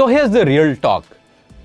So here's the real talk.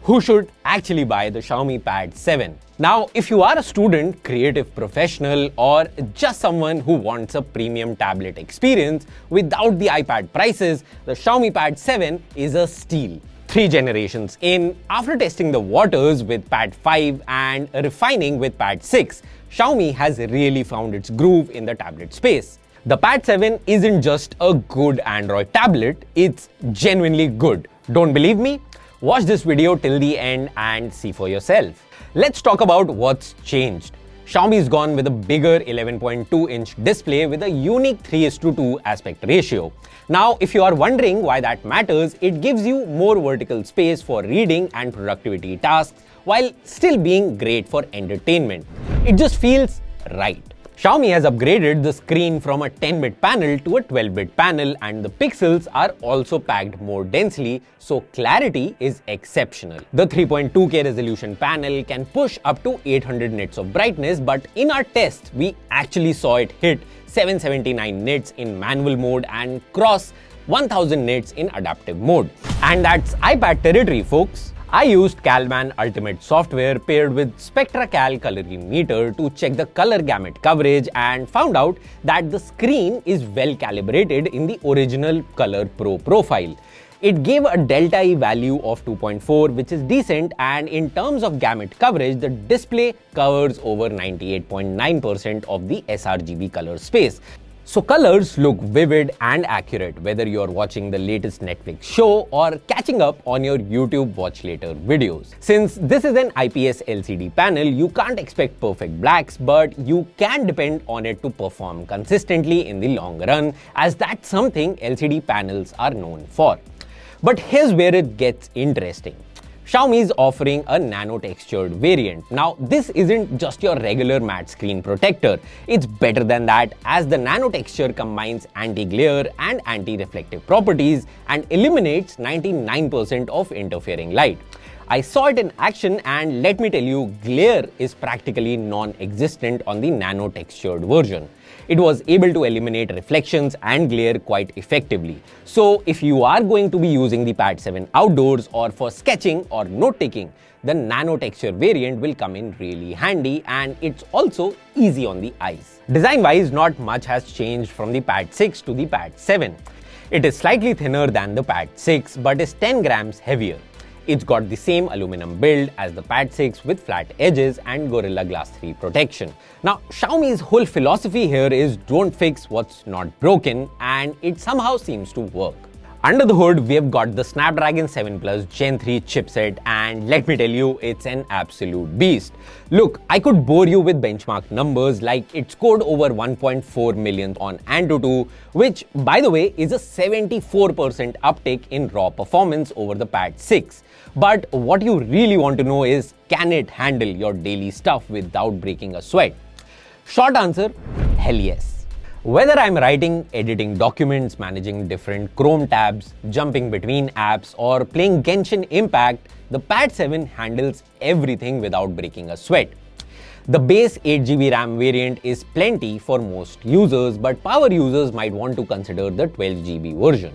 Who should actually buy the Xiaomi Pad 7? Now, if you are a student, creative professional, or just someone who wants a premium tablet experience without the iPad prices, the Xiaomi Pad 7 is a steal. 3 generations in, after testing the waters with Pad 5 and refining with Pad 6, Xiaomi has really found its groove in the tablet space. The Pad 7 isn't just a good Android tablet, it's genuinely good. Don't believe me? Watch this video till the end and see for yourself. Let's talk about what's changed. Xiaomi's gone with a bigger 11.2-inch display with a unique 3:2 aspect ratio. Now, if you are wondering why that matters, it gives you more vertical space for reading and productivity tasks while still being great for entertainment. It just feels right. Xiaomi has upgraded the screen from a 10-bit panel to a 12-bit panel, and the pixels are also packed more densely, so clarity is exceptional. The 3.2K resolution panel can push up to 800 nits of brightness, but in our test, we actually saw it hit 779 nits in manual mode and cross 1000 nits in adaptive mode. And that's iPad territory, folks. I used Calman Ultimate software paired with SpectraCal colorimeter to check the color gamut coverage and found out that the screen is well calibrated in the original Color Pro profile. It gave a delta E value of 2.4, which is decent, and in terms of gamut coverage, the display covers over 98.9% of the sRGB color space. So colors look vivid and accurate whether you're watching the latest Netflix show or catching up on your YouTube watch later videos. Since this is an IPS LCD panel, you can't expect perfect blacks, but you can depend on it to perform consistently in the long run, as that's something LCD panels are known for. But here's where it gets interesting. Xiaomi is offering a nano-textured variant. Now, this isn't just your regular matte screen protector. It's better than that, as the nano-texture combines anti-glare and anti-reflective properties and eliminates 99% of interfering light. I saw it in action, and let me tell you, glare is practically non-existent on the nano-textured version. It was able to eliminate reflections and glare quite effectively. So if you are going to be using the Pad 7 outdoors or for sketching or note-taking, the nano-texture variant will come in really handy, and it's also easy on the eyes. Design-wise, not much has changed from the Pad 6 to the Pad 7. It is slightly thinner than the Pad 6 but is 10 grams heavier. It's got the same aluminum build as the Pad 6 with flat edges and Gorilla Glass 3 protection. Now, Xiaomi's whole philosophy here is don't fix what's not broken, and it somehow seems to work. Under the hood, we have got the Snapdragon 7 Plus Gen 3 chipset, and let me tell you, it's an absolute beast. Look, I could bore you with benchmark numbers like it scored over 1.4 million on Antutu, which, by the way, is a 74% uptick in raw performance over the Pad 6. But what you really want to know is, can it handle your daily stuff without breaking a sweat? Short answer, hell yes. Whether I'm writing, editing documents, managing different Chrome tabs, jumping between apps, or playing Genshin Impact, the Pad 7 handles everything without breaking a sweat. The base 8GB RAM variant is plenty for most users, but power users might want to consider the 12GB version.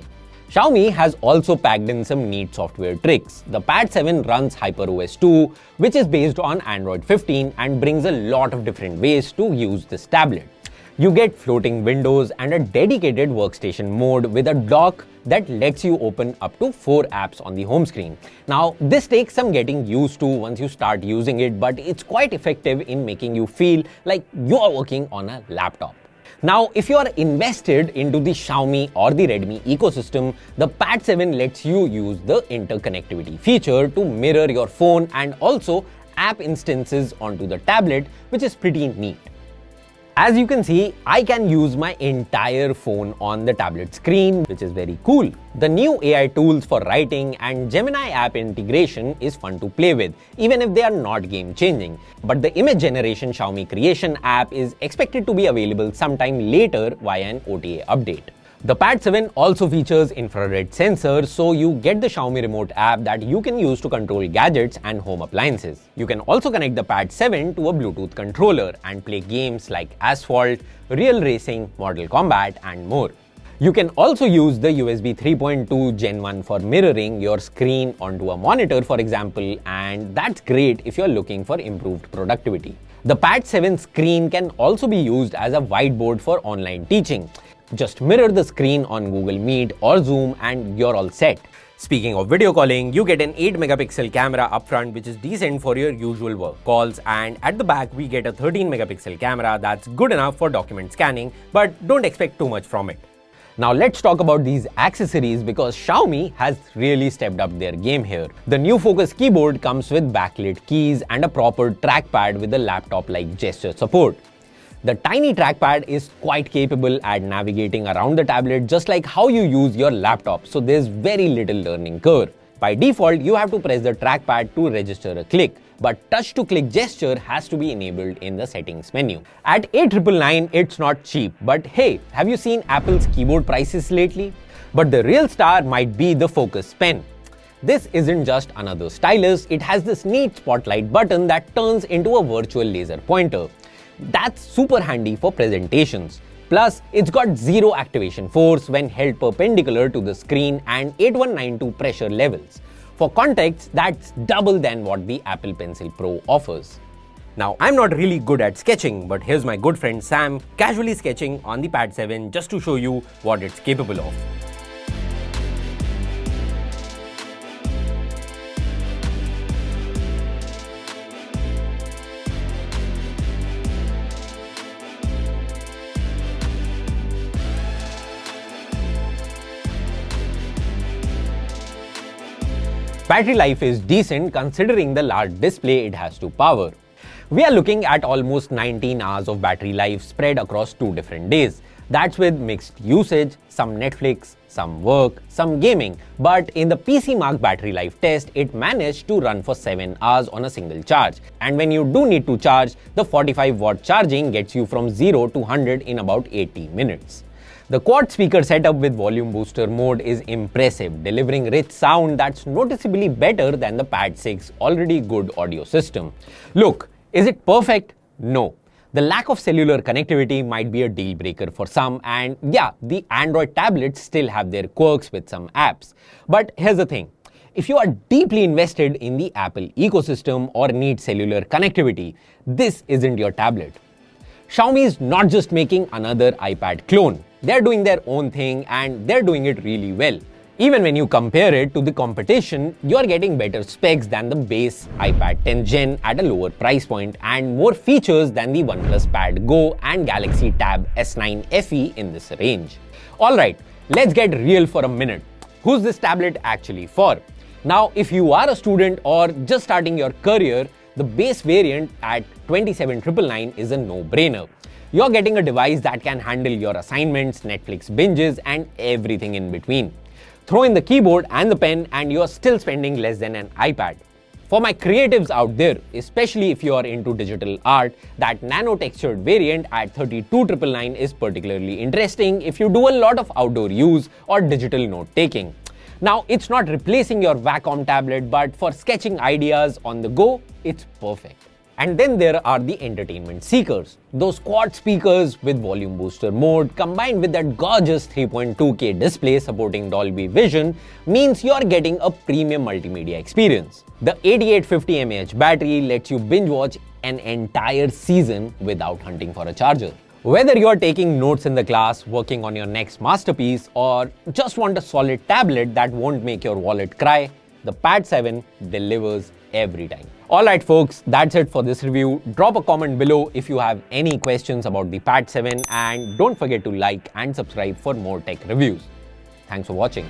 Xiaomi has also packed in some neat software tricks. The Pad 7 runs HyperOS 2, which is based on Android 15 and brings a lot of different ways to use this tablet. You get floating windows and a dedicated workstation mode with a dock that lets you open up to 4 apps on the home screen. Now, this takes some getting used to once you start using it, but it's quite effective in making you feel like you are working on a laptop. Now, if you are invested into the Xiaomi or the Redmi ecosystem, the Pad 7 lets you use the interconnectivity feature to mirror your phone and also app instances onto the tablet, which is pretty neat. As you can see, I can use my entire phone on the tablet screen, which is very cool. The new AI tools for writing and Gemini app integration is fun to play with, even if they are not game-changing. But the image generation Xiaomi Creation app is expected to be available sometime later via an OTA update. The Pad 7 also features infrared sensors, so you get the Xiaomi Remote app that you can use to control gadgets and home appliances. You can also connect the Pad 7 to a Bluetooth controller and play games like Asphalt, Real Racing, Mortal Kombat, and more. You can also use the USB 3.2 Gen 1 for mirroring your screen onto a monitor, for example, and that's great if you're looking for improved productivity. The Pad 7 screen can also be used as a whiteboard for online teaching. Just mirror the screen on Google Meet or Zoom and you're all set. Speaking of video calling, you get an 8-megapixel camera up front, which is decent for your usual work calls, and at the back we get a 13-megapixel camera that's good enough for document scanning, but don't expect too much from it. Now let's talk about these accessories because Xiaomi has really stepped up their game here. The new Focus keyboard comes with backlit keys and a proper trackpad with a laptop-like gesture support. The tiny trackpad is quite capable at navigating around the tablet just like how you use your laptop, so there's very little learning curve. By default, you have to press the trackpad to register a click, but touch-to-click gesture has to be enabled in the settings menu. At 8,999, it's not cheap, but hey, have you seen Apple's keyboard prices lately? But the real star might be the Focus pen. This isn't just another stylus, it has this neat spotlight button that turns into a virtual laser pointer. That's super handy for presentations. Plus, it's got zero activation force when held perpendicular to the screen and 8192 pressure levels. For context, that's double than what the Apple Pencil Pro offers. Now, I'm not really good at sketching, but here's my good friend Sam casually sketching on the Pad 7 just to show you what it's capable of. Battery life is decent considering the large display it has to power. We are looking at almost 19 hours of battery life spread across 2 different days. That's with mixed usage, some Netflix, some work, some gaming. But in the PC Mark battery life test, it managed to run for 7 hours on a single charge. And when you do need to charge, the 45-watt charging gets you from 0 to 100 in about 80 minutes. The quad speaker setup with volume booster mode is impressive, delivering rich sound that's noticeably better than the Pad 6 already good audio system. Look, is it perfect? No. The lack of cellular connectivity might be a deal breaker for some, and yeah, the Android tablets still have their quirks with some apps. But here's the thing. If you are deeply invested in the Apple ecosystem or need cellular connectivity, this isn't your tablet. Xiaomi is not just making another iPad clone. They're doing their own thing and they're doing it really well. Even when you compare it to the competition, you're getting better specs than the base iPad 10 Gen at a lower price point and more features than the OnePlus Pad Go and Galaxy Tab S9 FE in this range. Alright, let's get real for a minute. Who's this tablet actually for? Now, if you are a student or just starting your career, the base variant at 27,999 is a no-brainer. You're getting a device that can handle your assignments, Netflix binges, and everything in between. Throw in the keyboard and the pen and you're still spending less than an iPad. For my creatives out there, especially if you are into digital art, that nano-textured variant at 32,999 is particularly interesting if you do a lot of outdoor use or digital note-taking. Now, it's not replacing your Wacom tablet, but for sketching ideas on the go, it's perfect. And then there are the entertainment seekers. Those quad speakers with volume booster mode combined with that gorgeous 3.2K display supporting Dolby Vision means you're getting a premium multimedia experience. The 8850 mAh battery lets you binge watch an entire season without hunting for a charger. Whether you're taking notes in the class, working on your next masterpiece, or just want a solid tablet that won't make your wallet cry, the Pad 7 delivers every time. Alright folks, that's it for this review. Drop a comment below if you have any questions about the Pad 7 and don't forget to like and subscribe for more tech reviews. Thanks for watching.